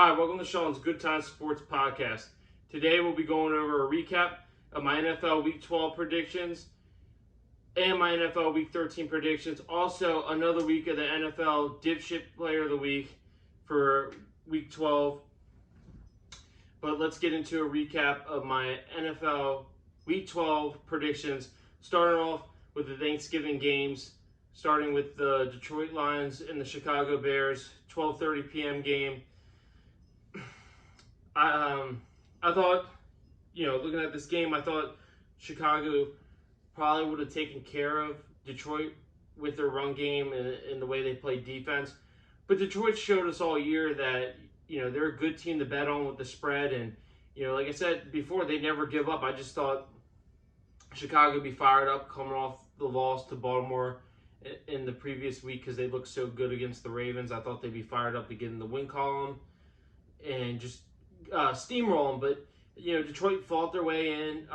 Hi, welcome to Sean's Good Time Sports Podcast. Today we'll be going over a recap of my NFL Week 12 predictions and my NFL Week 13 predictions. Also, another week of the NFL DipShit Player of the Week for Week 12. But let's get into a recap of my NFL Week 12 predictions, starting off with the Thanksgiving games, starting with the Detroit Lions and the Chicago Bears, 12:30 p.m. game. I thought, looking at this game, I thought Chicago probably would have taken care of Detroit with their run game and the way they play defense. But Detroit showed us all year that, they're a good team to bet on with the spread. And, like I said before, they never give up. I just thought Chicago would be fired up coming off the loss to Baltimore in the previous week because they looked so good against the Ravens. I thought they'd be fired up to get in the win column and just steamroll them. But Detroit fought their way in,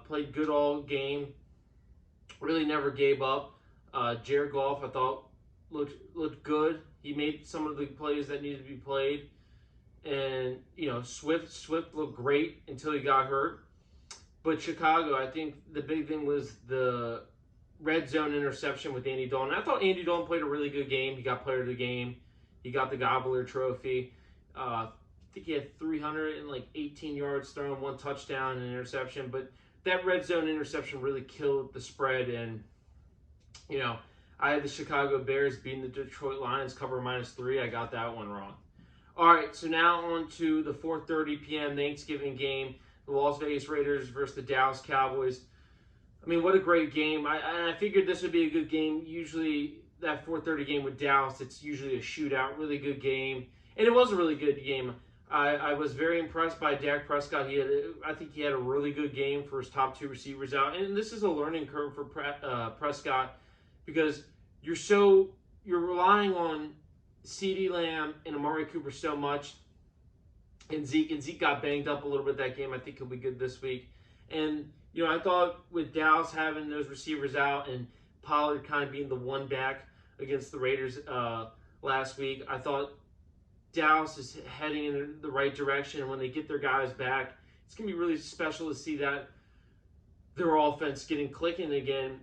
played good all game, really never gave up. Jared Goff, I thought, looked good. He made some of the plays that needed to be played, and Swift looked great until he got hurt. But Chicago, I think the big thing was the red zone interception with Andy Dalton. I thought Andy Dalton played a really good game. He got player of the game. He got the Gobbler trophy. I think he had 318 yards thrown, 1 touchdown, and an interception. But that red zone interception really killed the spread. And, I had the Chicago Bears beating the Detroit Lions, cover -3. I got that one wrong. All right, so now on to the 4:30 p.m. Thanksgiving game, the Las Vegas Raiders versus the Dallas Cowboys. I mean, what a great game. I figured this would be a good game. Usually that 4:30 game with Dallas, it's usually a shootout, really good game. And it was a really good game. I was very impressed by Dak Prescott. I think he had a really good game for his top 2 receivers out. And this is a learning curve for Prescott because you're relying on CeeDee Lamb and Amari Cooper so much. And Zeke got banged up a little bit that game. I think he'll be good this week. And, I thought with Dallas having those receivers out and Pollard kind of being the one back against the Raiders last week, I thought Dallas is heading in the right direction. And when they get their guys back, it's going to be really special to see that their offense getting clicking again.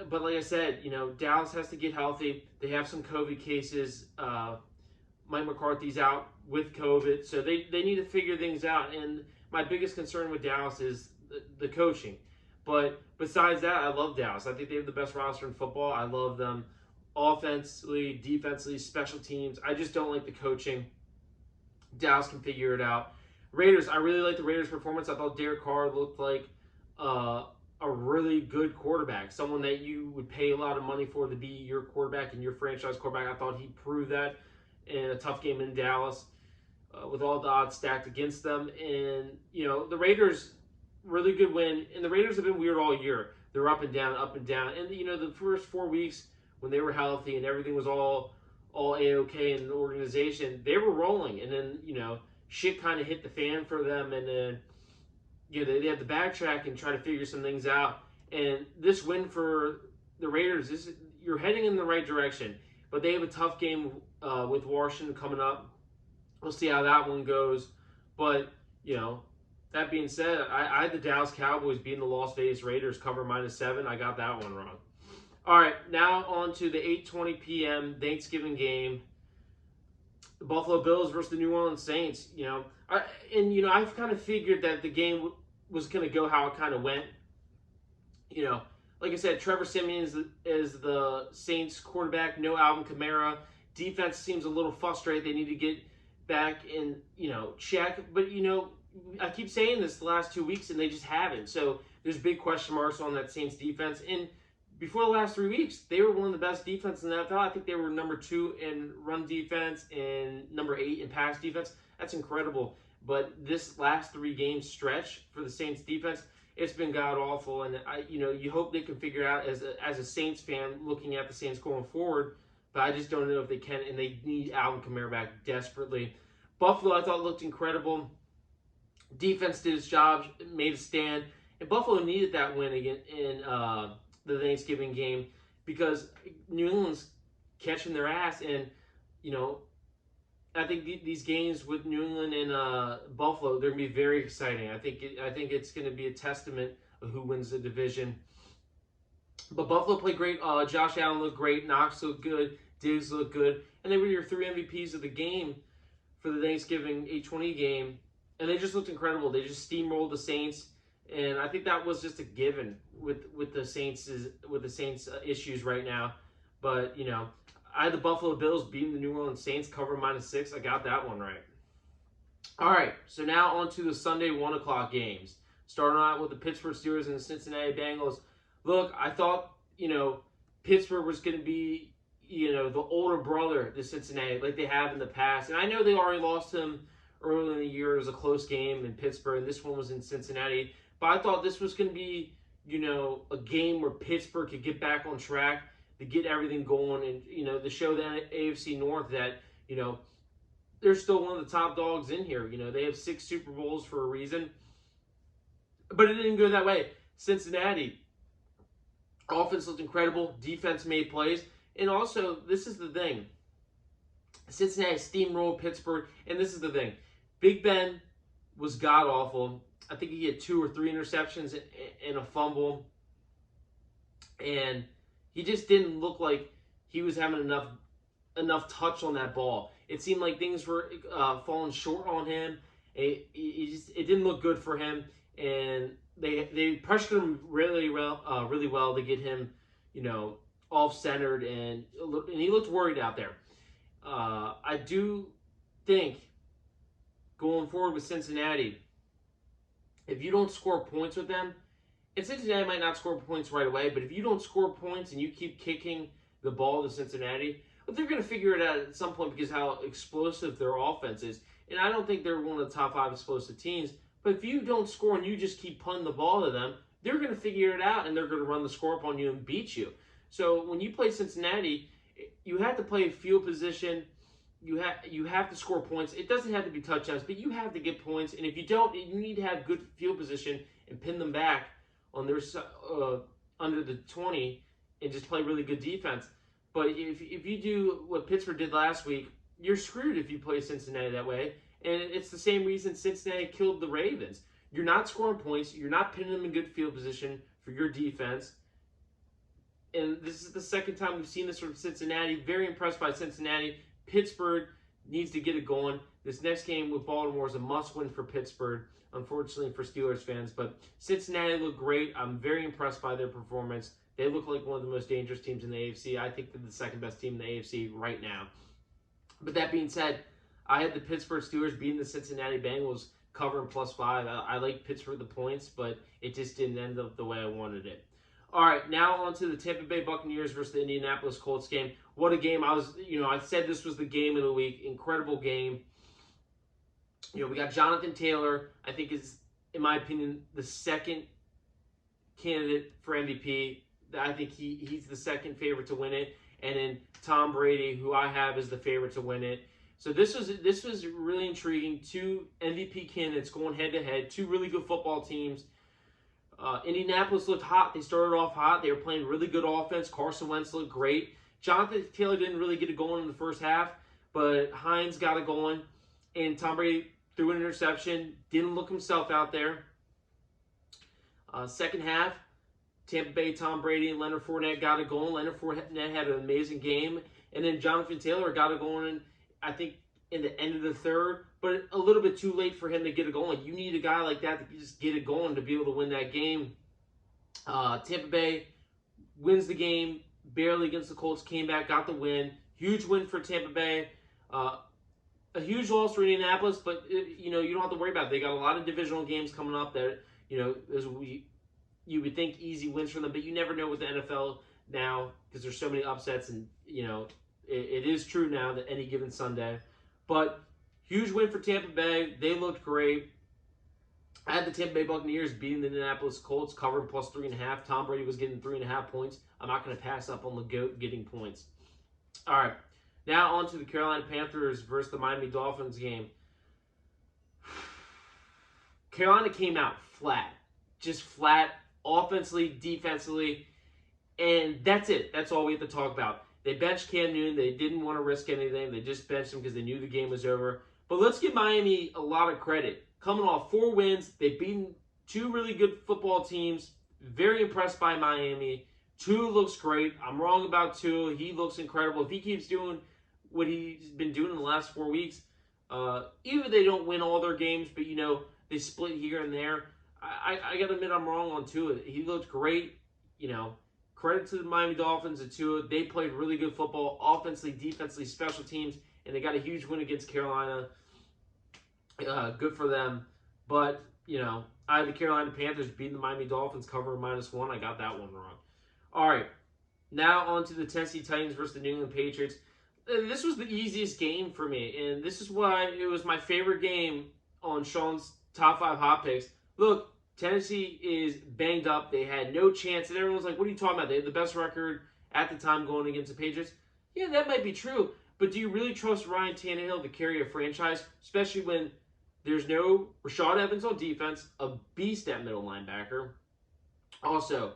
But like I said, Dallas has to get healthy. They have some COVID cases. Mike McCarthy's out with COVID. So they need to figure things out. And my biggest concern with Dallas is the coaching. But besides that, I love Dallas. I think they have the best roster in football. I love them offensively, defensively, special teams. I just don't like the coaching. Dallas can figure it out. Raiders, I really like the Raiders' performance. I thought Derek Carr looked like a really good quarterback, someone that you would pay a lot of money for to be your quarterback and your franchise quarterback. I thought he proved that in a tough game in Dallas with all the odds stacked against them. And, the Raiders, really good win. And the Raiders have been weird all year. They're up and down, up and down. And, the first 4 weeks when they were healthy and everything was all A-okay in the organization, they were rolling. And then, shit kind of hit the fan for them. And then, they had to backtrack and try to figure some things out. And this win for the Raiders, you're heading in the right direction. But they have a tough game with Washington coming up. We'll see how that one goes. But, that being said, I had the Dallas Cowboys beating the Las Vegas Raiders, cover -7. I got that one wrong. All right, now on to the 8:20 p.m. Thanksgiving game. The Buffalo Bills versus the New Orleans Saints. I've kind of figured that the game was going to go how it kind of went. Like I said, Trevor Siemian is the Saints quarterback. No Alvin Kamara. Defense seems a little frustrated. They need to get back in, check. But, I keep saying this the last 2 weeks, and they just haven't. So there's big question marks on that Saints defense. And before the last 3 weeks, they were one of the best defenses in the NFL. I think they were number 2 in run defense and number 8 in pass defense. That's incredible. But this last 3 game stretch for the Saints defense, it's been god-awful. And, you hope they can figure it out as a Saints fan looking at the Saints going forward. But I just don't know if they can, and they need Alvin Kamara back desperately. Buffalo, I thought, looked incredible. Defense did its job, made a stand. And Buffalo needed that win again in the Thanksgiving game because New England's catching their ass. And, I think these games with New England and Buffalo, they're gonna be very exciting. I think it's gonna be a testament of who wins the division. But Buffalo played great. Josh Allen looked great. Knox looked good. Diggs looked good, and they were your 3 MVPs of the game for the Thanksgiving 8:20 game, and they just looked incredible. They just steamrolled the Saints, and I think that was just a given with the Saints issues right now. But you know, I had the Buffalo Bills beating the New Orleans Saints, cover -6. I got that one right. All right, so now on to the Sunday 1 o'clock games. Starting out with the Pittsburgh Steelers and the Cincinnati Bengals. Look, I thought, you know, Pittsburgh was going to be, you know, the older brother to Cincinnati like they have in the past. And I know they already lost him early in the year. It was a close game in Pittsburgh, and this one was in Cincinnati. But I thought this was going to be, you know, a game where Pittsburgh could get back on track, to get everything going, and, you know, to show the AFC North that, you know, they're still one of the top dogs in here. You know, they have 6 Super Bowls for a reason. But it didn't go that way. Cincinnati, offense looked incredible. Defense made plays. And also, this is the thing. Cincinnati steamrolled Pittsburgh. And this is the thing. Big Ben was god-awful. I think he had 2 or 3 interceptions and a fumble. And he just didn't look like he was having enough touch on that ball. It seemed like things were falling short on him. It didn't look good for him. And they pressured him really well to get him, you know, off-centered, and he looked worried out there. I do think going forward with Cincinnati, if you don't score points with them, and Cincinnati might not score points right away, but if you don't score points and you keep kicking the ball to Cincinnati, but they're going to figure it out at some point because how explosive their offense is. And I don't think they're one of the top 5 explosive teams. But if you don't score and you just keep punting the ball to them, they're going to figure it out, and they're going to run the score up on you and beat you. So when you play Cincinnati, you have to play field position. You have to score points. It doesn't have to be touchdowns, but you have to get points. And if you don't, you need to have good field position and pin them back on their under the 20 and just play really good defense. But if you do what Pittsburgh did last week, you're screwed if you play Cincinnati that way. And it's the same reason Cincinnati killed the Ravens. You're not scoring points. You're not pinning them in good field position for your defense. And this is the second time we've seen this from Cincinnati. Very impressed by Cincinnati. Pittsburgh needs to get it going. This next game with Baltimore is a must-win for Pittsburgh, unfortunately for Steelers fans. But Cincinnati looked great. I'm very impressed by their performance. They look like one of the most dangerous teams in the AFC. I think they're the second best team in the AFC right now. But that being said, I had the Pittsburgh Steelers beating the Cincinnati Bengals, covering +5. I like Pittsburgh the points, but it just didn't end up the way I wanted it. All right, now on to the Tampa Bay Buccaneers versus the Indianapolis Colts game. What a game. I said this was the game of the week. Incredible game. You know, we got Jonathan Taylor, I think is, in my opinion, the second candidate for MVP. I think he's the second favorite to win it. And then Tom Brady, who I have as the favorite to win it. So this was really intriguing. 2 MVP candidates going head-to-head. 2 really good football teams. Indianapolis looked hot. They started off hot. They were playing really good offense. Carson Wentz looked great. Jonathan Taylor didn't really get it going in the first half, but Hines got it going. And Tom Brady threw an interception. Didn't look himself out there. Second half, Tampa Bay, Tom Brady, and Leonard Fournette got it going. Leonard Fournette had an amazing game. And then Jonathan Taylor got it going, I think, in the end of the third, but a little bit too late for him to get it going. You need a guy like that to just get it going to be able to win that game. Tampa Bay wins the game, barely against the Colts, came back, got the win. Huge win for Tampa Bay. A huge loss for Indianapolis, but you don't have to worry about it. They got a lot of divisional games coming up that, you would think easy wins for them, but you never know with the NFL now because there's so many upsets, and, it is true now that any given Sunday. But huge win for Tampa Bay. They looked great. I had the Tampa Bay Buccaneers beating the Indianapolis Colts, covering +3.5. Tom Brady was getting 3.5 points. I'm not going to pass up on the GOAT getting points. All right. Now on to the Carolina Panthers versus the Miami Dolphins game. Carolina came out flat. Just flat, offensively, defensively, and that's it. That's all we have to talk about. They benched Cam Newton. They didn't want to risk anything. They just benched him because they knew the game was over. But let's give Miami a lot of credit. Coming off 4 wins, they've beaten 2 really good football teams. Very impressed by Miami. Tua looks great. I'm wrong about Tua. He looks incredible. If he keeps doing what he's been doing in the last 4 weeks, even if they don't win all their games, but they split here and there, I got to admit I'm wrong on Tua. He looked great. Credit to the Miami Dolphins and Tua. They played really good football, offensively, defensively, special teams, and they got a huge win against Carolina. Good for them. But, I had the Carolina Panthers beating the Miami Dolphins, covering -1. I got that one wrong. All right. Now on to the Tennessee Titans versus the New England Patriots. This was the easiest game for me, and this is why it was my favorite game on Sean's Top 5 Hot Picks. Look, Tennessee is banged up. They had no chance, and everyone's like, what are you talking about? They had the best record at the time going against the Patriots. Yeah, that might be true, but do you really trust Ryan Tannehill to carry a franchise, especially when there's no Rashad Evans on defense, a beast at middle linebacker. Also,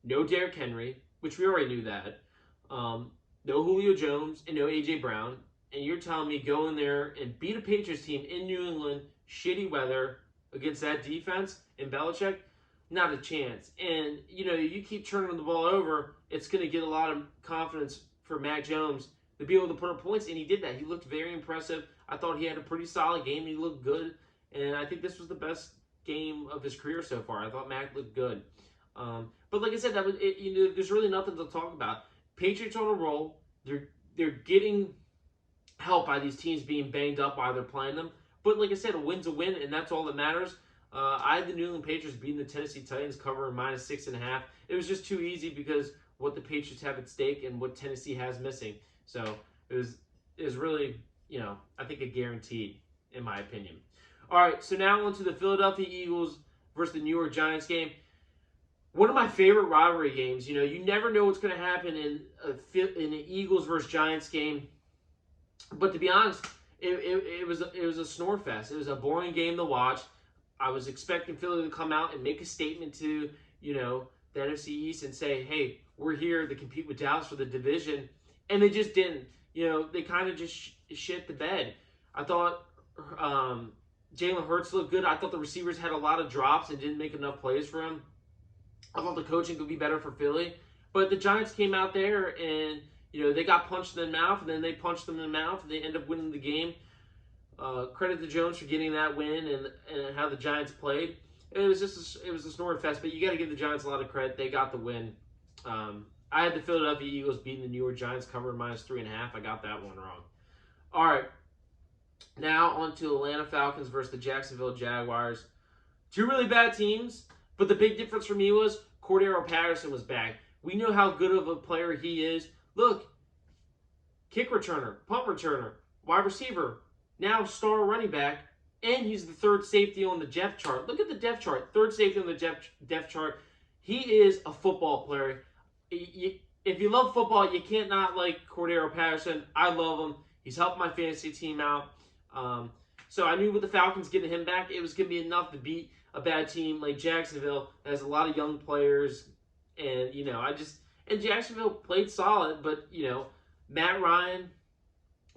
no Derrick Henry, which we already knew that. No Julio Jones and no A.J. Brown. And you're telling me go in there and beat a Patriots team in New England, shitty weather, against that defense in Belichick? Not a chance. And, you keep turning the ball over, it's going to get a lot of confidence for Mac Jones to be able to put up points, and he did that. He looked very impressive. I thought he had a pretty solid game. He looked good, and I think this was the best game of his career so far. I thought Mac looked good. But like I said, there's really nothing to talk about. Patriots on a roll. They're getting help by these teams being banged up while they're playing them. But like I said, a win's a win, and that's all that matters. I had the New England Patriots beating the Tennessee Titans, covering -6.5. It was just too easy because what the Patriots have at stake and what Tennessee has missing. So it was really, I think a guaranteed, in my opinion. All right, so now on to the Philadelphia Eagles versus the New York Giants game. One of my favorite rivalry games. You never know what's going to happen in an Eagles versus Giants game. But to be honest, it was a snore fest. It was a boring game to watch. I was expecting Philly to come out and make a statement to, the NFC East and say, hey, we're here to compete with Dallas for the division. And they just didn't. They kind of just shit the bed. I thought Jalen Hurts looked good. I thought the receivers had a lot of drops and didn't make enough plays for him. I thought the coaching could be better for Philly. But the Giants came out there and, they got punched in the mouth, and then they punched them in the mouth, and they end up winning the game. Credit to Jones for getting that win and how the Giants played. It was a snore fest, but you got to give the Giants a lot of credit. They got the win. I had the Philadelphia Eagles beating the New York Giants, covering -3.5. I got that one wrong. All right. Now on to Atlanta Falcons versus the Jacksonville Jaguars. 2 really bad teams, but the big difference for me was Cordero Patterson was back. We know how good of a player he is. Look, kick returner, punt returner, wide receiver, now star running back, and he's the 3rd safety on the depth chart. Look at the depth chart. 3rd safety on the depth chart. He is a football player. If you love football, you can't not like Cordero Patterson. I love him. He's helped my fantasy team out. So I knew with the Falcons getting him back, it was going to be enough to beat a bad team like Jacksonville that has a lot of young players. And, and Jacksonville played solid, but, Matt Ryan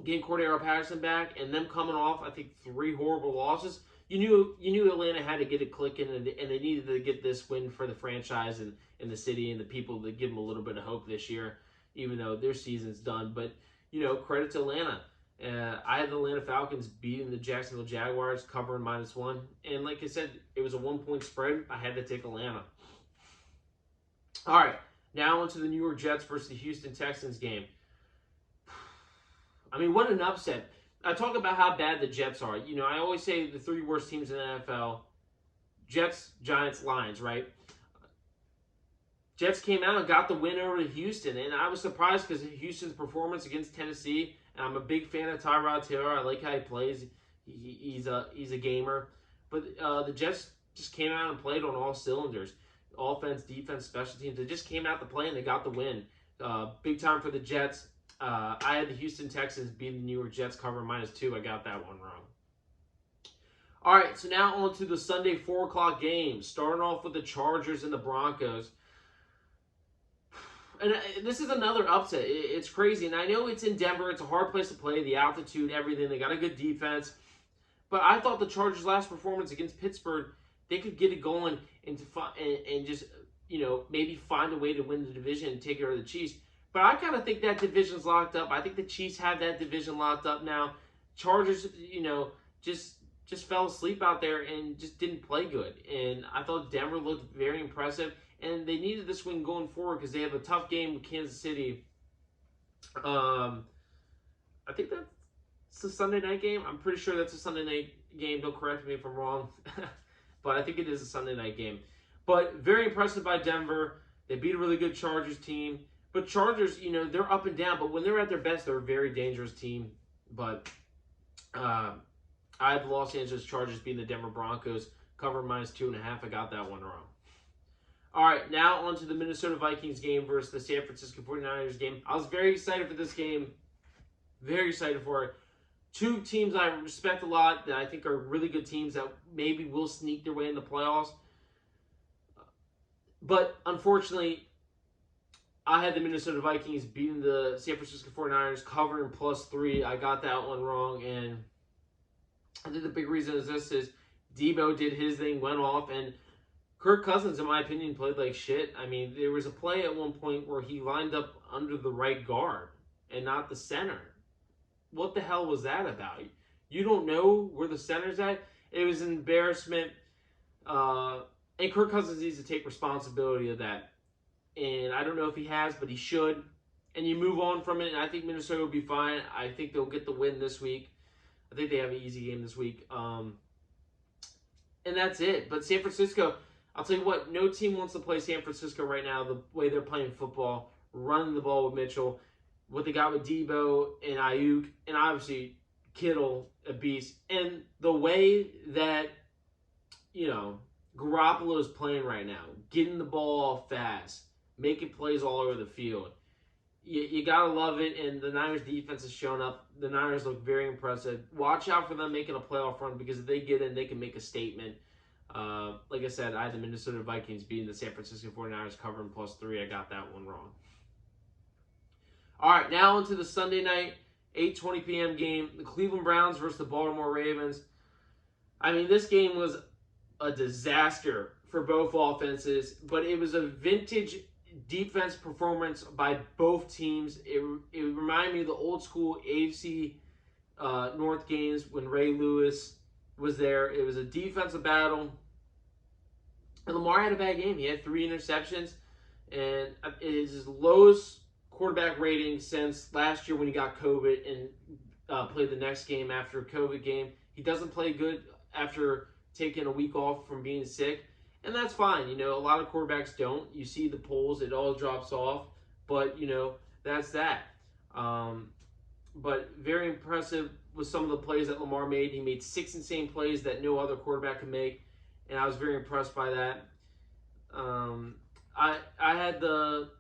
getting Cordero Patterson back and them coming off, I think, 3 horrible losses. You knew Atlanta had to get it clicking, and they needed to get this win for the franchise and the city and the people to give them a little bit of hope this year, even though their season's done. But, credit to Atlanta. I had the Atlanta Falcons beating the Jacksonville Jaguars, covering -1. And like I said, it was a 1-point spread. I had to take Atlanta. All right, now on to the New York Jets versus the Houston Texans game. I mean, what an upset. I talk about how bad the Jets are. I always say the 3 worst teams in the NFL, Jets, Giants, Lions, right? Jets came out and got the win over to Houston, and I was surprised because of Houston's performance against Tennessee. And I'm a big fan of Tyrod Taylor. I like how he plays. He's a gamer. But the Jets just came out and played on all cylinders. Offense, defense, special teams. They just came out to play, and they got the win. Big time for the Jets. I had the Houston Texans beating the New York Jets, covering -2. I got that one wrong. All right, so now on to the Sunday 4 o'clock game. Starting off with the Chargers and the Broncos. and this is another upset. It's crazy, and I know it's in Denver. It's a hard place to play. The altitude, everything. They got a good defense, but I thought the Chargers' last performance against Pittsburgh, they could get it going and just maybe find a way to win the division and take care of the Chiefs. But I kind of think that division's locked up. I think the Chiefs have that division locked up now. Chargers, just fell asleep out there and just didn't play good. And I thought Denver looked very impressive. And they needed this win going forward because they have a tough game with Kansas City. I think that's a Sunday night game. I'm pretty sure that's a Sunday night game. Don't correct me if I'm wrong. But I think it is a Sunday night game. But very impressive by Denver. They beat a really good Chargers team. But Chargers, they're up and down. But when they're at their best, they're a very dangerous team. But I have the Los Angeles Chargers beating the Denver Broncos. Cover -2.5. I got that one wrong. All right, now on to the Minnesota Vikings game versus the San Francisco 49ers game. I was very excited for this game. Very excited for it. Two teams I respect a lot that I think are really good teams that maybe will sneak their way in the playoffs. But unfortunately, I had the Minnesota Vikings beating the San Francisco 49ers, covering +3. I got that one wrong, and I think the big reason is Debo did his thing, went off, and Kirk Cousins, in my opinion, played like shit. I mean, there was a play at one point where he lined up under the right guard and not the center. What the hell was that about? You don't know where the center's at? It was an embarrassment. And Kirk Cousins needs to take responsibility of that. And I don't know if he has, but he should. And you move on from it, and I think Minnesota will be fine. I think they'll get the win this week. I think they have an easy game this week. And that's it. But San Francisco, I'll tell you what, no team wants to play San Francisco right now the way they're playing football, running the ball with Mitchell, what they got with Debo and Ayuk, and obviously Kittle, a beast. And the way that, Garoppolo is playing right now, getting the ball fast, making plays all over the field. You got to love it, and the Niners defense has shown up. The Niners look very impressive. Watch out for them making a playoff run because if they get in, they can make a statement. Like I said, I had the Minnesota Vikings beating the San Francisco 49ers covering +3. I got that one wrong. All right, now into the Sunday night, 8:20 p.m. game. The Cleveland Browns versus the Baltimore Ravens. I mean, this game was a disaster for both offenses, but it was a vintage defense performance by both teams. It reminded me of the old school AFC North games when Ray Lewis was there. It was a defensive battle. And Lamar had a bad game. He had 3 interceptions, and it is his lowest quarterback rating since last year when he got COVID and played the next game after a COVID game. He doesn't play good after taking a week off from being sick, and that's fine. A lot of quarterbacks don't. You see the polls, it all drops off, but, that's that. But very impressive with some of the plays that Lamar made. He made 6 insane plays that no other quarterback could make, and I was very impressed by that. I had the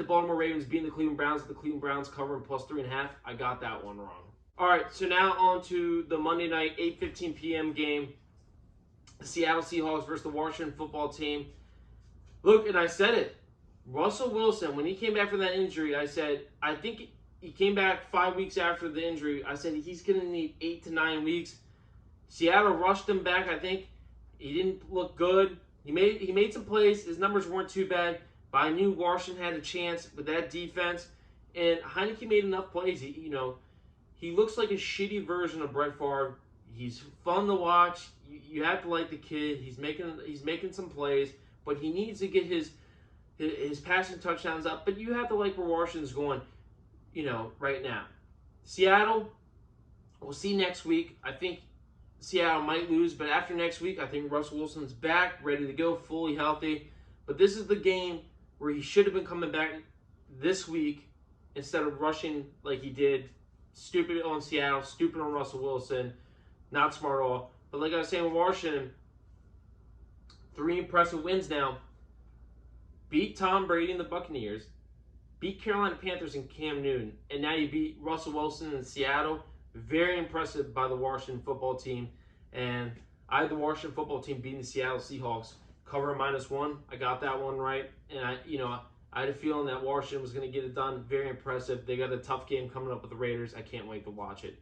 Baltimore Ravens beating the Cleveland Browns with the Cleveland Browns covering +3.5. I got that one wrong. All right, so now on to the Monday night 8:15 p.m. game. The Seattle Seahawks versus the Washington football team. Look, and I said it. Russell Wilson, when he came back from that injury, I said, I think he came back 5 weeks after the injury. I said he's going to need 8 to 9 weeks. Seattle rushed him back, I think. He didn't look good. He made some plays. His numbers weren't too bad. But I knew Washington had a chance with that defense. And Heineke made enough plays. He looks like a shitty version of Brett Favre. He's fun to watch. You have to like the kid. He's making some plays. But he needs to get his passing touchdowns up. But you have to like where Washington's going, right now. Seattle, we'll see next week. I think Seattle might lose, but after next week, I think Russell Wilson's back, ready to go, fully healthy. But this is the game where he should have been coming back this week instead of rushing like he did. Stupid on Seattle, stupid on Russell Wilson. Not smart at all. But like I was saying with Washington, 3 impressive wins now. Beat Tom Brady and the Buccaneers. Beat Carolina Panthers and Cam Newton. And now you beat Russell Wilson in Seattle. Very impressive by the Washington football team. And I had the Washington football team beating the Seattle Seahawks. Cover -1. I got that one right. And I I had a feeling that Washington was going to get it done. Very impressive. They got a tough game coming up with the Raiders. I can't wait to watch it.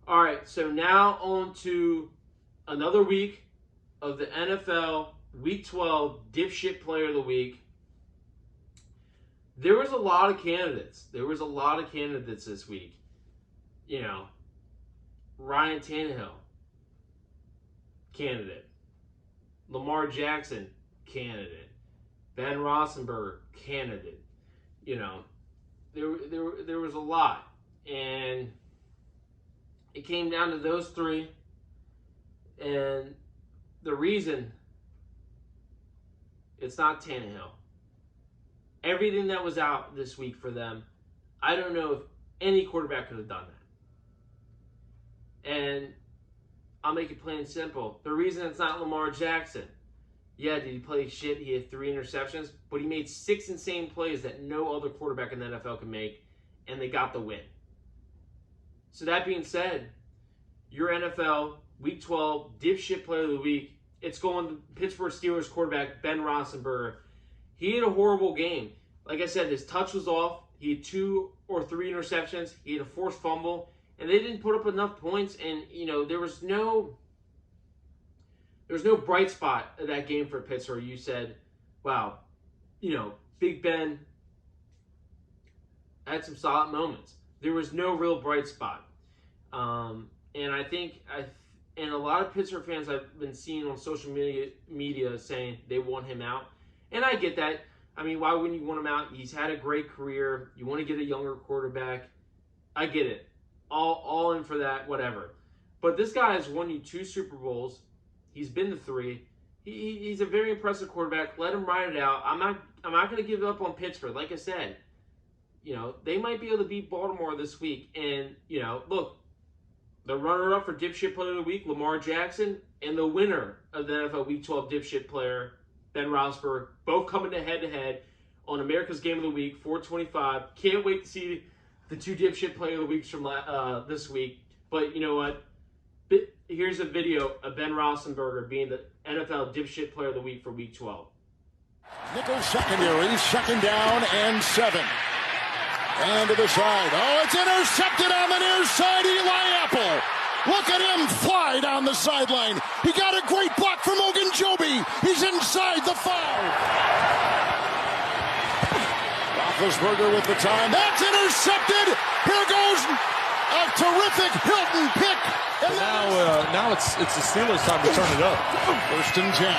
All right, so now on to another week of the NFL Week 12 DipShit Player of the Week. There was a lot of candidates. This week. You know, Ryan Tannehill, candidate. Lamar Jackson, candidate. Ben Roethlisberger, candidate. You know, there was a lot. And it came down to those three. And the reason it's not Tannehill. Everything that was out this week for them, I don't know if any quarterback could have done that. And I'll make it plain and simple. The reason it's not Lamar Jackson. Yeah, did he play shit? He had 3 interceptions, but he made 6 insane plays that no other quarterback in the NFL can make, and they got the win. So that being said, your NFL Week 12 DipShit Player of the Week, it's going to Pittsburgh Steelers quarterback Ben Roethlisberger. He had a horrible game. Like I said, his touch was off. He had 2 or 3 interceptions. He had a forced fumble, and they didn't put up enough points. And you know there was no bright spot of that game for Pittsburgh. You said, "Wow, you know, Big Ben had some solid moments." There was no real bright spot, and I think and a lot of Pittsburgh fans I've been seeing on social media saying they want him out. And I get that. I mean, why wouldn't you want him out? He's had a great career. You want to get a younger quarterback. I get it. All in for that, whatever. But this guy has won you 2 Super Bowls. He's been to 3. He's a very impressive quarterback. Let him ride it out. I'm not going to give up on Pittsburgh. Like I said, you know, they might be able to beat Baltimore this week. And, you know, look, the runner-up for DipShit Player of the Week, Lamar Jackson, and the winner of the NFL Week 12 DipShit Player, Ben Roethlisberger, both coming to head-to-head on America's Game of the Week, 425. Can't wait to see the 2 DipShit Player of the Weeks from this week. But you know what? Here's a video of Ben Roethlisberger being the NFL DipShit Player of the Week for Week 12. Nickel secondary, 2nd down and 7. And to the side. Oh, it's intercepted on the near side. Eli Apple. Look at him fly down the sideline. He got a great block from Ogunjobi. He's inside the 5. Roethlisberger with the time. That's intercepted. Here goes a terrific Hilton pick. And now it's the Steelers' time to turn it up. 1st and 10.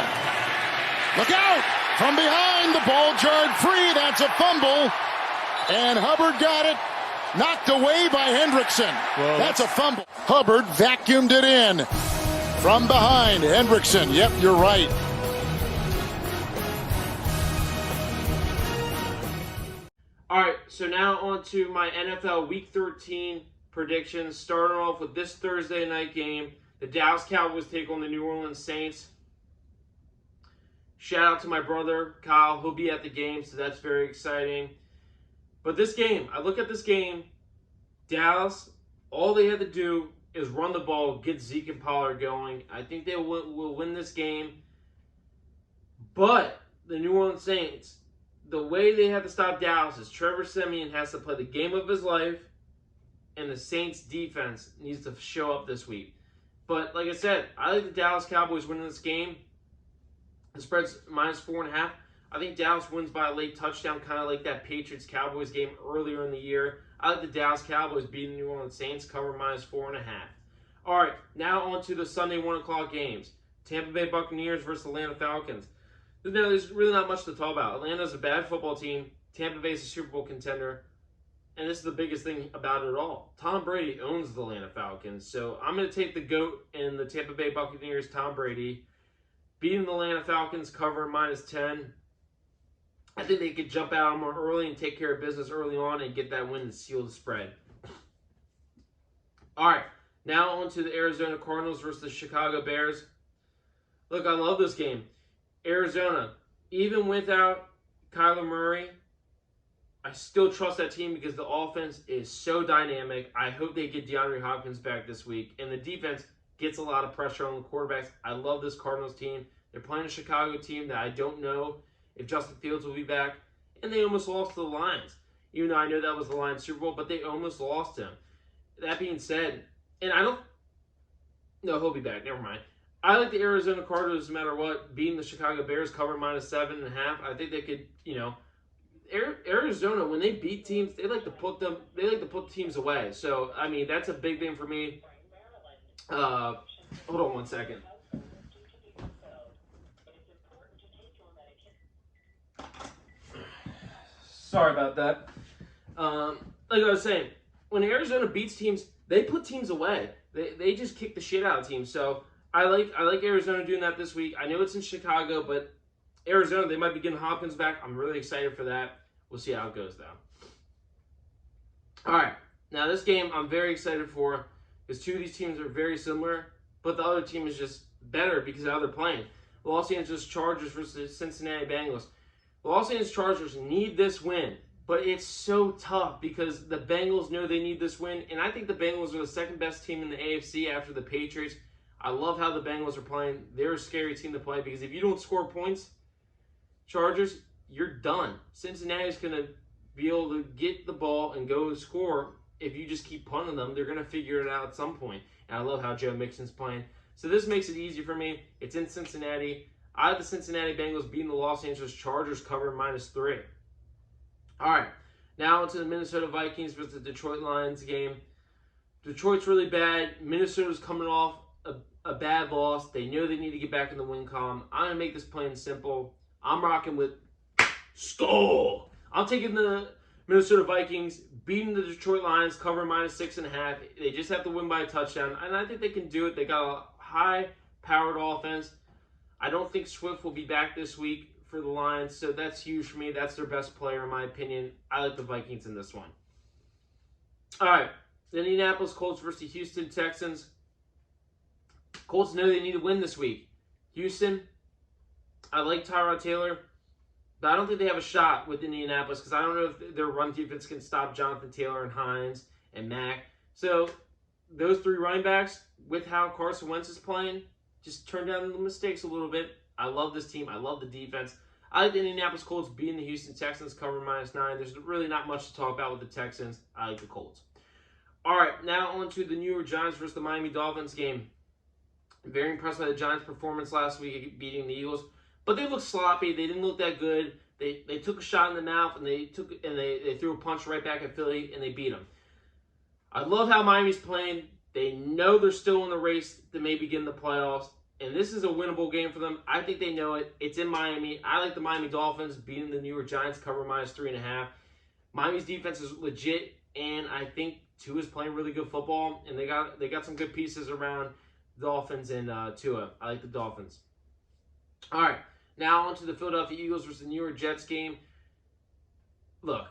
Look out! From behind, the ball jarred free. That's a fumble. And Hubbard got it. Knocked away by Hendrickson. Well, that's a fumble. Hubbard vacuumed it in. From behind, Hendrickson. Yep, you're right. All right, so now on to my NFL Week 13 predictions. Starting off with this Thursday night game. The Dallas Cowboys take on the New Orleans Saints. Shout out to my brother, Kyle. He'll be at the game, so that's very exciting. But this game, I look at this game, Dallas, all they had to do is run the ball, get Zeke and Pollard going. I think they will win this game. But the New Orleans Saints, the way they have to stop Dallas is Trevor Siemian has to play the game of his life, and the Saints defense needs to show up this week. But like I said, I like the Dallas Cowboys winning this game. The spread's -4.5. I think Dallas wins by a late touchdown, kind of like that Patriots-Cowboys game earlier in the year. I like the Dallas Cowboys beating the New Orleans Saints, cover -4.5. All right, now on to the Sunday 1 o'clock games. Tampa Bay Buccaneers versus Atlanta Falcons. There's really not much to talk about. Atlanta's a bad football team. Tampa Bay's a Super Bowl contender. And this is the biggest thing about it all. Tom Brady owns the Atlanta Falcons. So I'm going to take the GOAT and the Tampa Bay Buccaneers, Tom Brady. Beating the Atlanta Falcons, cover -10. I think they could jump out more early and take care of business early on and get that win and seal the spread. All right, now on to the Arizona Cardinals versus the Chicago Bears. Look, I love this game. Arizona, even without Kyler Murray, I still trust that team because the offense is so dynamic. I hope they get DeAndre Hopkins back this week. And the defense gets a lot of pressure on the quarterbacks. I love this Cardinals team. They're playing a Chicago team that I don't know if Justin Fields will be back. and they almost lost to the Lions. Even though I know that was the Lions Super Bowl, but they almost lost him. That being said, and I don't... No, he'll be back. Never mind. I like the Arizona Cardinals no matter what. Beating the Chicago Bears, cover -7.5. I think they could, Arizona, when they beat teams, they like to put teams away. So, I mean, that's a big thing for me. Hold on one second. Sorry about that. Like I was saying, when Arizona beats teams, they put teams away. They just kick the shit out of teams. So I like Arizona doing that this week. I know it's in Chicago, but Arizona, they might be getting Hopkins back. I'm really excited for that. We'll see how it goes, though. All right. Now, this game I'm very excited for because two of these teams are very similar, but the other team is just better because of how they're playing. The Los Angeles Chargers versus the Cincinnati Bengals. The Los Angeles Chargers need this win, but it's so tough because the Bengals know they need this win, and I think the Bengals are the second best team in the AFC after the Patriots. I love how the Bengals are playing. They're a scary team to play because if you don't score points, Chargers, you're done. Cincinnati's going to be able to get the ball and go score. If you just keep punting them, they're going to figure it out at some point. And I love how Joe Mixon's playing. So this makes it easy for me. It's in Cincinnati. I have the Cincinnati Bengals beating the Los Angeles Chargers, cover -3. All right, now into the Minnesota Vikings versus the Detroit Lions game. Detroit's really bad. Minnesota's coming off a bad loss. They know they need to get back in the win column. I'm going to make this plain simple. I'm rocking with Skull. I'm taking the Minnesota Vikings, beating the Detroit Lions, cover -6.5. They just have to win by a touchdown, and I think they can do it. They got a high-powered offense. I don't think Swift will be back this week for the Lions, so that's huge for me. That's their best player, in my opinion. I like the Vikings in this one. All right, the Indianapolis Colts versus the Houston Texans. Colts know they need to win this week. Houston, I like Tyrod Taylor, but I don't think they have a shot with Indianapolis because I don't know if their run defense can stop Jonathan Taylor and Hines and Mack. So those three running backs, with how Carson Wentz is playing, just turn down the mistakes a little bit. I love this team. I love the defense. I like the Indianapolis Colts beating the Houston Texans, cover -9. There's really not much to talk about with the Texans. I like the Colts. All right, now on to the New York Giants versus the Miami Dolphins game. I'm very impressed by the Giants' performance last week beating the Eagles, but they looked sloppy. They didn't look that good. They took a shot in the mouth and they threw a punch right back at Philly and they beat them. I love how Miami's playing. They know they're still in the race to maybe get in the playoffs, and this is a winnable game for them. I think they know it. It's in Miami. I like the Miami Dolphins beating the New York Giants, cover -3.5. Miami's defense is legit, and I think Tua's playing really good football, and they got some good pieces around Dolphins and Tua. I like the Dolphins. All right, now on to the Philadelphia Eagles versus the New York Jets game. Look,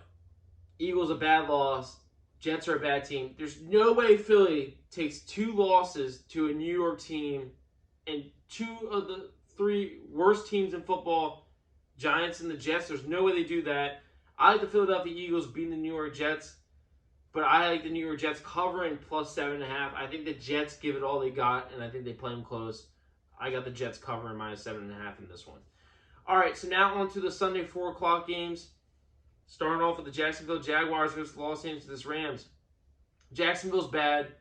Eagles a bad loss. Jets are a bad team. There's no way Philly takes 2 losses to a New York team and 2 of the 3 worst teams in football, Giants and the Jets. There's no way they do that. I like the Philadelphia Eagles beating the New York Jets, but I like the New York Jets covering +7.5. I think the Jets give it all they got, and I think they play them close. I got the Jets covering -7.5 in this one. All right, so now on to the Sunday 4 o'clock games. Starting off with the Jacksonville Jaguars versus the Los Angeles Rams. Jacksonville's bad.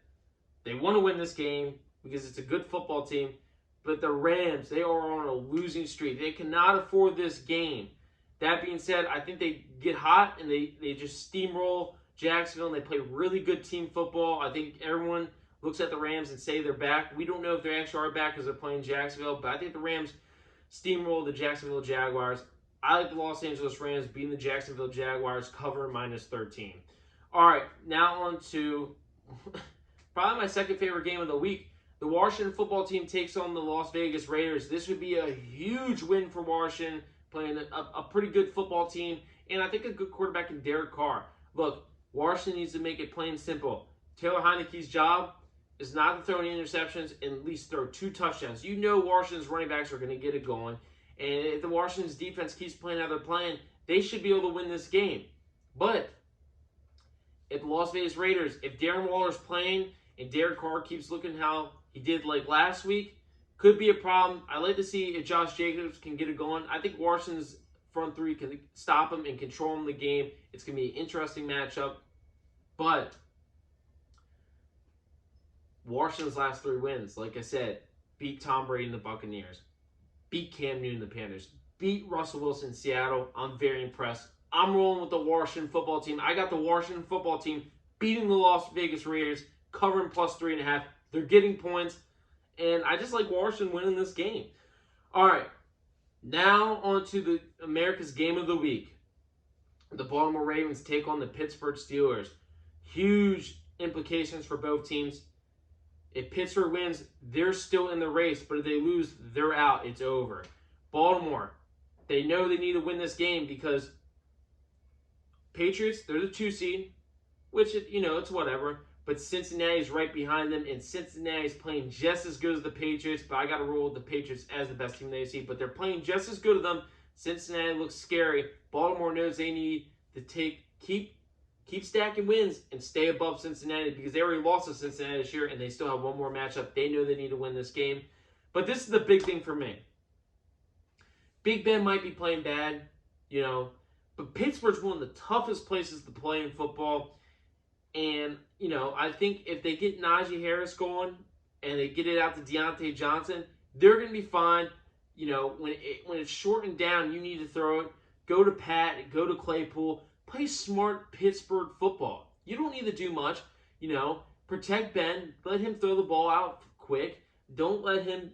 They want to win this game because it's a good football team. But the Rams, they are on a losing streak. They cannot afford this game. That being said, I think they get hot and they just steamroll Jacksonville and they play really good team football. I think everyone looks at the Rams and say they're back. We don't know if they actually are back because they're playing Jacksonville, but I think the Rams steamroll the Jacksonville Jaguars. I like the Los Angeles Rams beating the Jacksonville Jaguars, cover -13. All right, now on to probably my second favorite game of the week. The Washington football team takes on the Las Vegas Raiders. This would be a huge win for Washington, playing a pretty good football team, and I think a good quarterback in Derek Carr. Look, Washington needs to make it plain simple. Taylor Heineke's job is not to throw any interceptions and at least throw 2 touchdowns. You know Washington's running backs are going to get it going. And if the Washington's defense keeps playing how they're playing, they should be able to win this game. But if the Las Vegas Raiders, if Darren Waller's playing and Derek Carr keeps looking how he did like last week, could be a problem. I'd like to see if Josh Jacobs can get it going. I think Washington's front three can stop them and control them the game. It's going to be an interesting matchup. But Washington's last 3 wins, like I said, beat Tom Brady and the Buccaneers, beat Cam Newton and the Panthers, beat Russell Wilson in Seattle. I'm very impressed. I'm rolling with the Washington football team. I got the Washington football team beating the Las Vegas Raiders, covering plus 3.5. They're getting points, and I just like Washington winning this game. All right, now on to the America's Game of the Week. The Baltimore Ravens take on the Pittsburgh Steelers. Huge implications for both teams. If Pittsburgh wins, they're still in the race, but if they lose, they're out. It's over. Baltimore, they know they need to win this game because Patriots, they're the 2 seed, which, it's whatever. But Cincinnati's right behind them, and Cincinnati's playing just as good as the Patriots, but I got to roll with the Patriots as the best team in the AFC. But they're playing just as good as them. Cincinnati looks scary. Baltimore knows they need to keep stacking wins and stay above Cincinnati because they already lost to Cincinnati this year, and they still have one more matchup. They know they need to win this game. But this is the big thing for me. Big Ben might be playing bad, but Pittsburgh's one of the toughest places to play in football. And, I think if they get Najee Harris going and they get it out to Deontay Johnson, they're going to be fine. When it's shortened down, you need to throw it. Go to Pat, go to Claypool. Play smart Pittsburgh football. You don't need to do much. Protect Ben. Let him throw the ball out quick. Don't let him,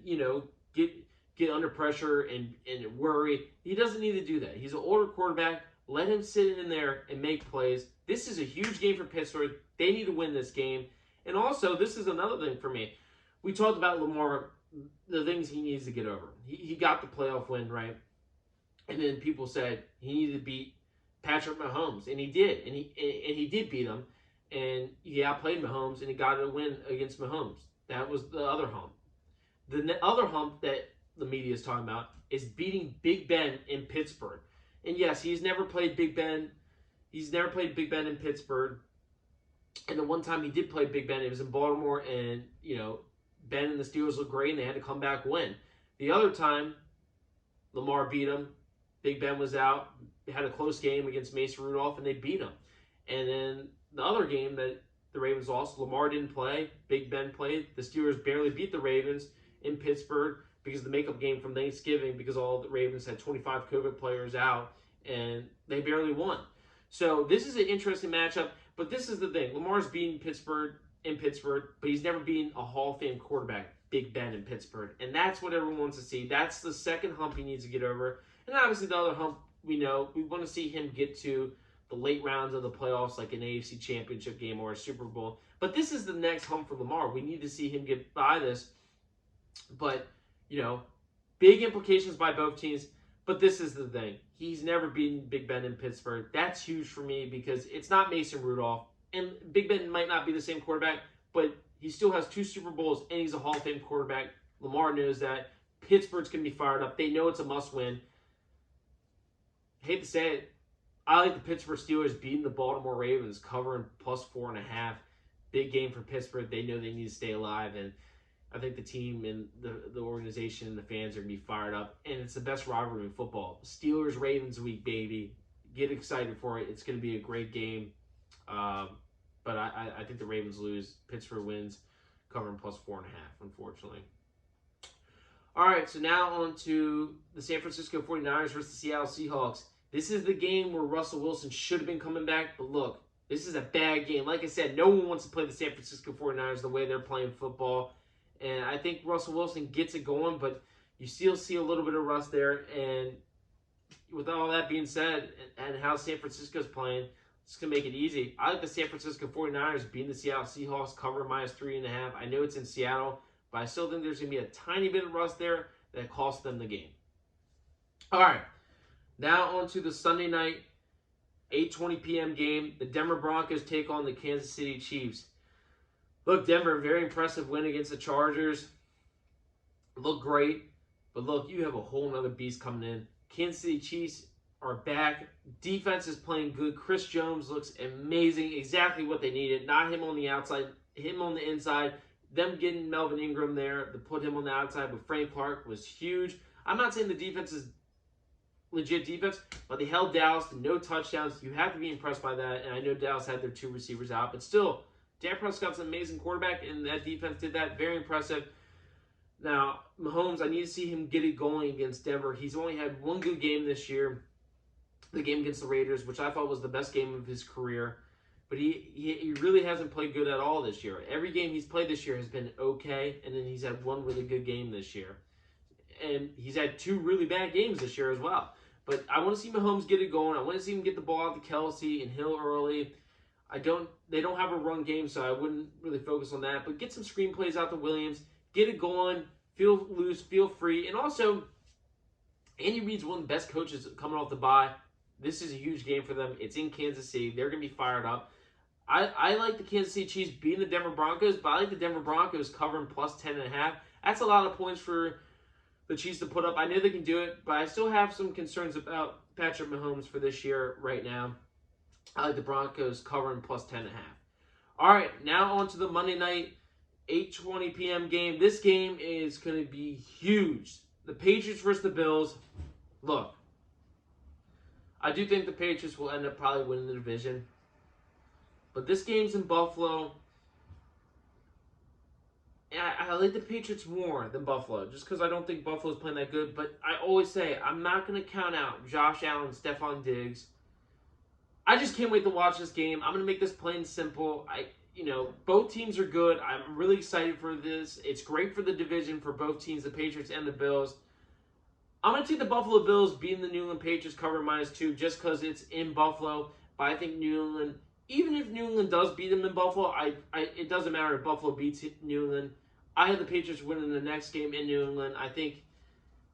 get under pressure and worry. He doesn't need to do that. He's an older quarterback. Let him sit in there and make plays. This is a huge game for Pittsburgh. They need to win this game. And also, this is another thing for me. We talked about Lamar, the things he needs to get over. He got the playoff win, right? And then people said he needed to beat Patrick Mahomes, and he did. And he did beat him. And he outplayed Mahomes, and he got a win against Mahomes. That was the other hump. The other hump that the media is talking about is beating Big Ben in Pittsburgh. And yes, he's never played Big Ben. He's never played Big Ben in Pittsburgh. And the one time he did play Big Ben, it was in Baltimore, and, Ben and the Steelers looked great, and they had to come back win. The other time, Lamar beat him. Big Ben was out. They had a close game against Mason Rudolph, and they beat him. And then the other game that the Ravens lost, Lamar didn't play. Big Ben played. The Steelers barely beat the Ravens in Pittsburgh because of the makeup game from Thanksgiving, because all the Ravens had 25 COVID players out, and they barely won. So this is an interesting matchup, but this is the thing. Lamar's beaten Pittsburgh in Pittsburgh, but he's never beaten a Hall of Fame quarterback, Big Ben in Pittsburgh. And that's what everyone wants to see. That's the second hump he needs to get over. And obviously the other hump, we know, we want to see him get to the late rounds of the playoffs, like an AFC Championship game or a Super Bowl. But this is the next hump for Lamar. We need to see him get by this. But, big implications by both teams. But this is the thing. He's never beaten Big Ben in Pittsburgh. That's huge for me because it's not Mason Rudolph. And Big Ben might not be the same quarterback, but he still has 2 Super Bowls, and he's a Hall of Fame quarterback. Lamar knows that. Pittsburgh's going to be fired up. They know it's a must-win. Hate to say it, I like the Pittsburgh Steelers beating the Baltimore Ravens, covering plus 4.5. Big game for Pittsburgh. They know they need to stay alive, and I think the team and the organization and the fans are going to be fired up. And it's the best rivalry in football. Steelers-Ravens week, baby. Get excited for it. It's going to be a great game. But I think the Ravens lose. Pittsburgh wins, covering plus 4.5, unfortunately. All right, so now on to the San Francisco 49ers versus the Seattle Seahawks. This is the game where Russell Wilson should have been coming back, but look, this is a bad game. Like I said, no one wants to play the San Francisco 49ers the way they're playing football. And I think Russell Wilson gets it going, but you still see a little bit of rust there. And with all that being said, and how San Francisco's playing, it's going to make it easy. I like the San Francisco 49ers beating the Seattle Seahawks, covering minus 3.5. I know it's in Seattle, but I still think there's going to be a tiny bit of rust there that costs them the game. All right, now on to the Sunday night, 8:20 p.m. game. The Denver Broncos take on the Kansas City Chiefs. Look, Denver, very impressive win against the Chargers. Look great, but look, you have a whole nother beast coming in. Kansas City Chiefs are back. Defense is playing good. Chris Jones looks amazing. Exactly what they needed. Not him on the outside, him on the inside. Them getting Melvin Ingram there to put him on the outside with Frank Clark was huge. I'm not saying the defense is legit defense, but they held Dallas to no touchdowns. You have to be impressed by that, and I know Dallas had their 2 receivers out, but still, Dak Prescott's an amazing quarterback, and that defense did that. Very impressive. Now, Mahomes, I need to see him get it going against Denver. He's only had 1 good game this year, the game against the Raiders, which I thought was the best game of his career. But he really hasn't played good at all this year. Every game he's played this year has been okay, and then he's had 1 really good game this year. And he's had 2 really bad games this year as well. But I want to see Mahomes get it going. I want to see him get the ball out to Kelsey and Hill early. They don't have a run game, so I wouldn't really focus on that. But get some screenplays out to Williams. Get it going. Feel loose. Feel free. And also, Andy Reid's one of the best coaches coming off the bye. This is a huge game for them. It's in Kansas City. They're going to be fired up. I like the Kansas City Chiefs beating the Denver Broncos, but I like the Denver Broncos covering plus 10.5. That's a lot of points for the Chiefs to put up. I know they can do it, but I still have some concerns about Patrick Mahomes for this year right now. I like the Broncos covering plus 10.5. All right, now on to the Monday night, 8:20 p.m. game. This game is going to be huge. The Patriots versus the Bills. Look, I do think the Patriots will end up probably winning the division. But this game's in Buffalo. I like the Patriots more than Buffalo, just because I don't think Buffalo's playing that good. But I always say, I'm not going to count out Josh Allen, Stephon Diggs. I just can't wait to watch this game. I'm going to make this plain and simple. Both teams are good. I'm really excited for this. It's great for the division for both teams, the Patriots and the Bills. I'm going to take the Buffalo Bills beating the New England Patriots cover -2 just because it's in Buffalo. But I think New England, even if New England does beat them in Buffalo, it doesn't matter if Buffalo beats New England. I have the Patriots winning the next game in New England. I think,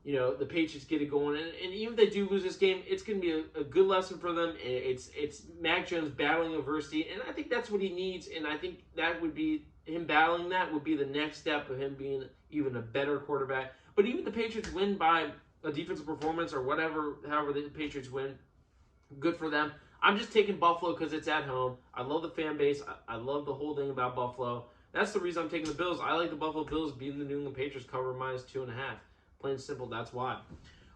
the Patriots get it going. And even if they do lose this game, it's going to be a good lesson for them. It's Mac Jones battling adversity, and I think that's what he needs. And I think that would be, him battling that would be the next step of him being even a better quarterback. But even if the Patriots win by a defensive performance or however the Patriots win, good for them. I'm just taking Buffalo because it's at home. I love the fan base. I love the whole thing about Buffalo. That's the reason I'm taking the Bills. I like the Buffalo Bills beating the New England Patriots cover -2.5. Plain and simple, that's why.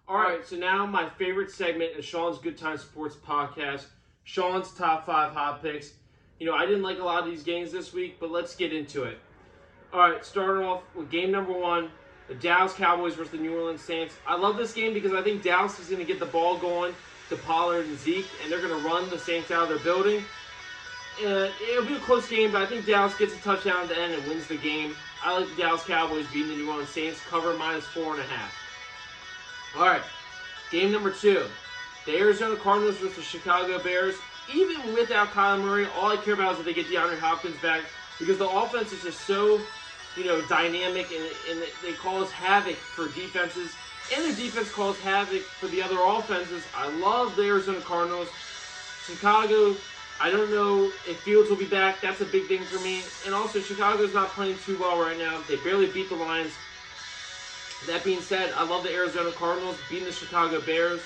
All right, so now my favorite segment is Sean's Good Time Sports Podcast. Sean's Top 5 Hot Picks. I didn't like a lot of these games this week, but let's get into it. All right, starting off with game number 1, the Dallas Cowboys versus the New Orleans Saints. I love this game because I think Dallas is going to get the ball going to Pollard and Zeke, and they're going to run the Saints out of their building. It'll be a close game, but I think Dallas gets a touchdown at the end and wins the game. I like the Dallas Cowboys beating the New Orleans Saints, cover -4.5. All right, game number 2. The Arizona Cardinals versus the Chicago Bears. Even without Kyler Murray, all I care about is that they get DeAndre Hopkins back because the offense is just so, dynamic, and they cause havoc for defenses. And their defense calls havoc for the other offenses. I love the Arizona Cardinals. Chicago, I don't know if Fields will be back. That's a big thing for me. And also, Chicago's not playing too well right now. They barely beat the Lions. That being said, I love the Arizona Cardinals beating the Chicago Bears,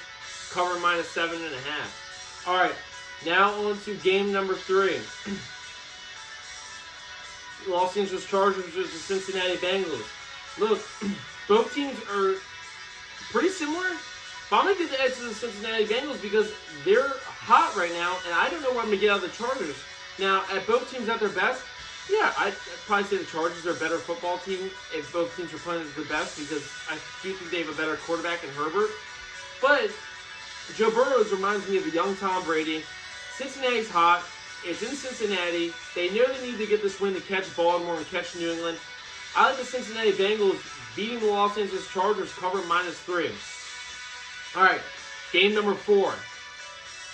cover -7.5. All right, now on to game number 3. Los Angeles Chargers versus the Cincinnati Bengals. Look, both teams are pretty similar, but I'm going to give the edge to the Cincinnati Bengals because they're hot right now, and I don't know what I'm going to get out of the Chargers. Now, at both teams at their best, yeah, I'd probably say the Chargers are a better football team if both teams are playing at their best because I do think they have a better quarterback in Herbert. But Joe Burrow reminds me of a young Tom Brady. Cincinnati's hot. It's in Cincinnati. They know they need to get this win to catch Baltimore and catch New England. I like the Cincinnati Bengals beating the Los Angeles Chargers, cover -3. All right, game number 4.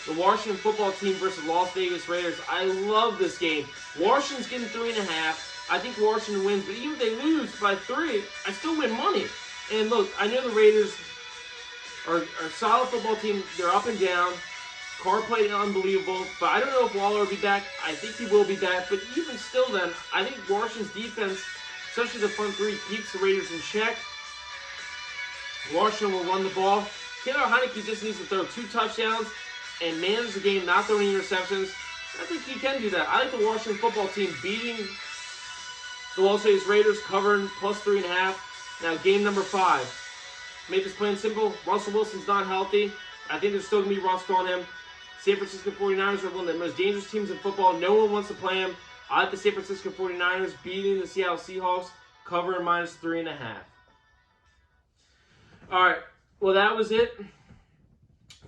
The Washington football team versus Las Vegas Raiders. I love this game. Washington's getting 3.5. I think Washington wins, but even if they lose by 3, I still win money. And look, I know the Raiders are a solid football team. They're up and down. Carr played unbelievable, but I don't know if Waller will be back. I think he will be back, but even still then, I think Washington's defense, especially the front 3, keeps the Raiders in check. Washington will run the ball. Taylor Heinicke just needs to throw 2 touchdowns and manage the game, not throwing interceptions. I think he can do that. I like the Washington football team beating the Las Vegas Raiders, covering +3.5. Now, game number 5. Make this plain simple. Russell Wilson's not healthy. I think there's still going to be rust on him. San Francisco 49ers are one of the most dangerous teams in football. No one wants to play them. I like the San Francisco 49ers beating the Seattle Seahawks, covering -3.5. All right, well, that was it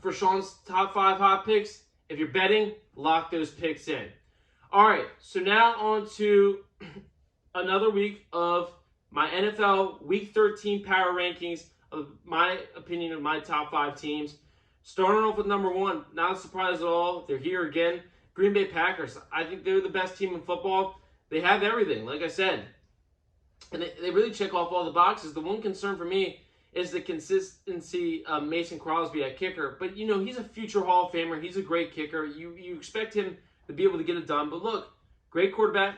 for Sean's top 5 hot picks. If you're betting, lock those picks in. All right, so now on to another week of my NFL Week 13 power rankings of my opinion of my top 5 teams. Starting off with number 1, not a surprise at all. They're here again. Green Bay Packers. I think they're the best team in football. They have everything, like I said. And they really check off all the boxes. The one concern for me is the consistency of Mason Crosby at kicker. But, you know, he's a future Hall of Famer. He's a great kicker. You expect him to be able to get it done. But look, great quarterback,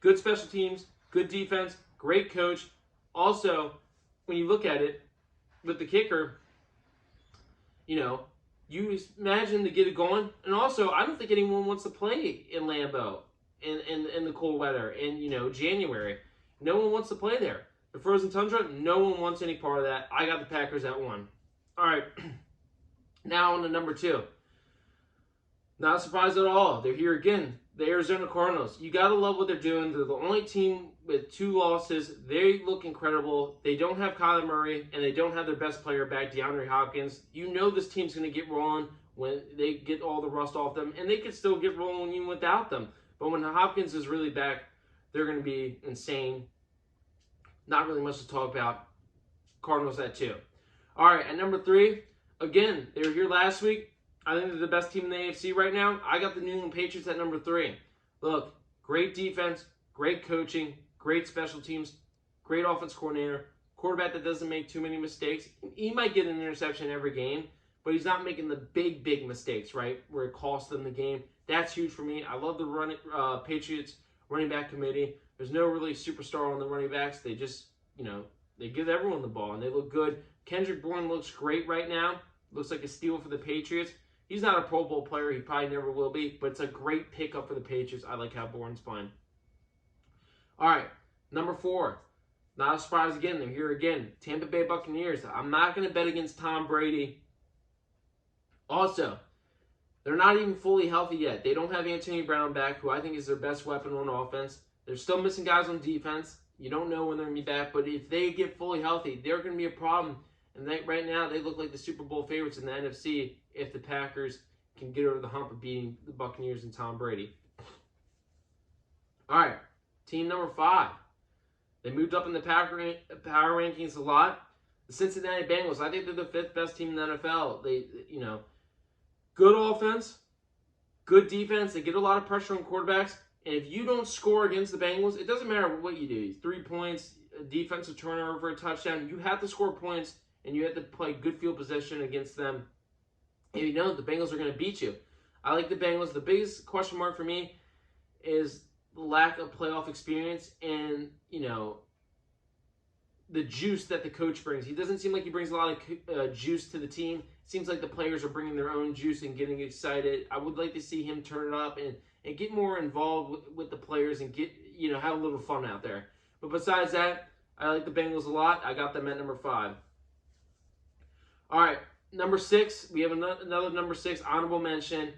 good special teams, good defense, great coach. Also, when you look at it with the kicker, you know, you imagine to get it going. And also, I don't think anyone wants to play in Lambeau in the cold weather in, you know, January. No one wants to play there. The frozen tundra, no one wants any part of that. I got the Packers at 1. All right. Now on to number 2. Not a surprise at all. They're here again. The Arizona Cardinals. You got to love what they're doing. They're the only team with 2 losses. They look incredible. They don't have Kyler Murray, and they don't have their best player back, DeAndre Hopkins. You know this team's going to get rolling when they get all the rust off them, and they could still get rolling even without them. But when Hopkins is really back, they're going to be insane. Not really much to talk about. Cardinals at 2. All right, at number 3, again, they were here last week. I think they're the best team in the AFC right now. I got the New England Patriots at number 3. Look, great defense, great coaching, great special teams, great offense coordinator, quarterback that doesn't make too many mistakes. He might get an interception every game, but he's not making the big mistakes, right, where it costs them the game. That's huge for me. I love the Patriots running back committee. There's no really superstar on the running backs. They just, you know, they give everyone the ball, and they look good. Kendrick Bourne looks great right now. Looks like a steal for the Patriots. He's not a Pro Bowl player. He probably never will be, but it's a great pickup for the Patriots. I like how Bourne's playing. All right, number 4. Not a surprise again. They're here again. Tampa Bay Buccaneers. I'm not going to bet against Tom Brady. Also, they're not even fully healthy yet. They don't have Antonio Brown back, who I think is their best weapon on offense. They're still missing guys on defense. You don't know when they're going to be back, but if they get fully healthy, they're going to be a problem. And right now, they look like the Super Bowl favorites in the NFC if the Packers can get over the hump of beating the Buccaneers and Tom Brady. All right, team number 5. They moved up in the power rankings a lot. The Cincinnati Bengals. I think they're the 5th best team in the NFL. They, you know, good offense, good defense. They get a lot of pressure on quarterbacks. And if you don't score against the Bengals, it doesn't matter what you do. 3 points, a defensive turnover for a touchdown. You have to score points, and you have to play good field position against them. And you know the Bengals are going to beat you. I like the Bengals. The biggest question mark for me is the lack of playoff experience and, you know, the juice that the coach brings. He doesn't seem like he brings a lot of juice to the team. It seems like the players are bringing their own juice and getting excited. I would like to see him turn it up and get more involved with the players and get, you know, have a little fun out there. But besides that, I like the Bengals a lot. I got them at number 5. All right, number 6. We have another number 6 honorable mention.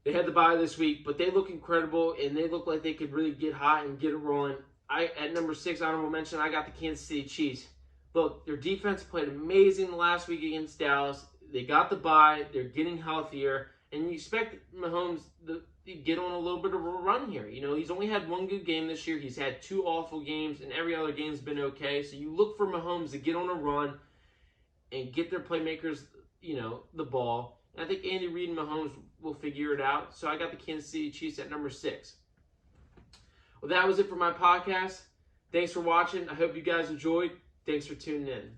They had the bye this week, but they look incredible, and they look like they could really get hot and get it rolling. At number 6 honorable mention, I got the Kansas City Chiefs. Look, their defense played amazing last week against Dallas. They got the bye. They're getting healthier, and you expect Mahomes to get on a little bit of a run here. You know, he's only had 1 good game this year. He's had 2 awful games, and every other game's been okay. So you look for Mahomes to get on a run and get their playmakers, you know, the ball. And I think Andy Reid and Mahomes will figure it out. So I got the Kansas City Chiefs at number 6. Well, that was it for my podcast. Thanks for watching. I hope you guys enjoyed. Thanks for tuning in.